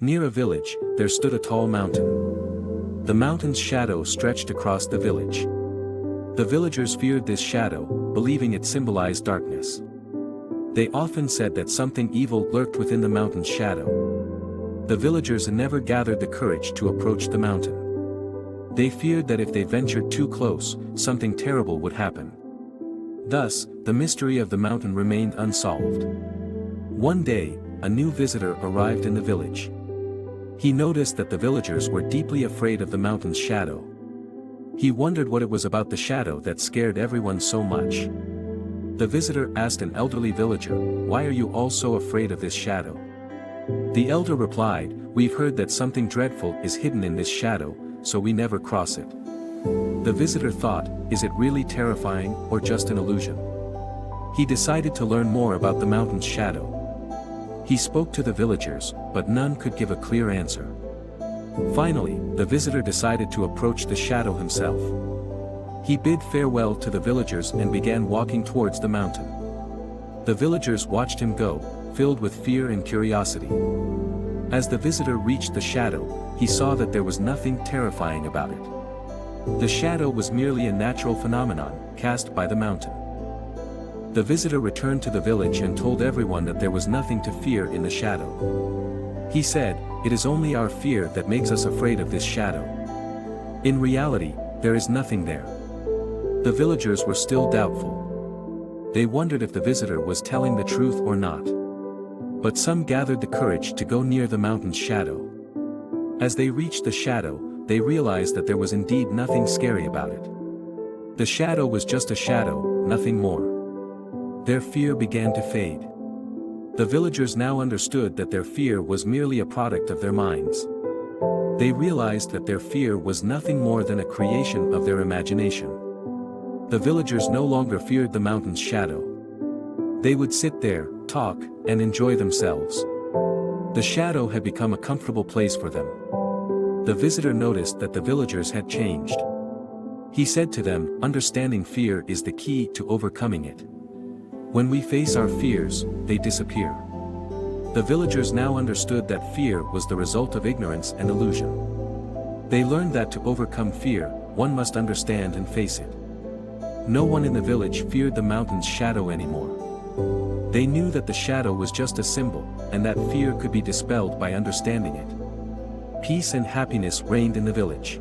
Near a village, there stood a tall mountain. The mountain's shadow stretched across the village. The villagers feared this shadow, believing it symbolized darkness. They often said that something evil lurked within the mountain's shadow. The villagers never gathered the courage to approach the mountain. They feared that if they ventured too close, something terrible would happen. Thus, the mystery of the mountain remained unsolved. One day, a new visitor arrived in the village. He noticed that the villagers were deeply afraid of the mountain's shadow. He wondered what it was about the shadow that scared everyone so much. The visitor asked an elderly villager, "Why are you all so afraid of this shadow?" The elder replied, "We've heard that something dreadful is hidden in this shadow, so we never cross it." The visitor thought, is it really terrifying or just an illusion? He decided to learn more about the mountain's shadow. He spoke to the villagers, but none could give a clear answer. Finally, the visitor decided to approach the shadow himself. He bid farewell to the villagers and began walking towards the mountain. The villagers watched him go, filled with fear and curiosity. As the visitor reached the shadow, he saw that there was nothing terrifying about it. The shadow was merely a natural phenomenon, cast by the mountain. The visitor returned to the village and told everyone that there was nothing to fear in the shadow. He said, "It is only our fear that makes us afraid of this shadow. In reality, there is nothing there." The villagers were still doubtful. They wondered if the visitor was telling the truth or not. But some gathered the courage to go near the mountain's shadow. As they reached the shadow, they realized that there was indeed nothing scary about it. The shadow was just a shadow, nothing more. Their fear began to fade. The villagers now understood that their fear was merely a product of their minds. They realized that their fear was nothing more than a creation of their imagination. The villagers no longer feared the mountain's shadow. They would sit there, talk, and enjoy themselves. The shadow had become a comfortable place for them. The visitor noticed that the villagers had changed. He said to them, "Understanding fear is the key to overcoming it. When we face our fears, they disappear." The villagers now understood that fear was the result of ignorance and illusion. They learned that to overcome fear, one must understand and face it. No one in the village feared the mountain's shadow anymore. They knew that the shadow was just a symbol, and that fear could be dispelled by understanding it. Peace and happiness reigned in the village.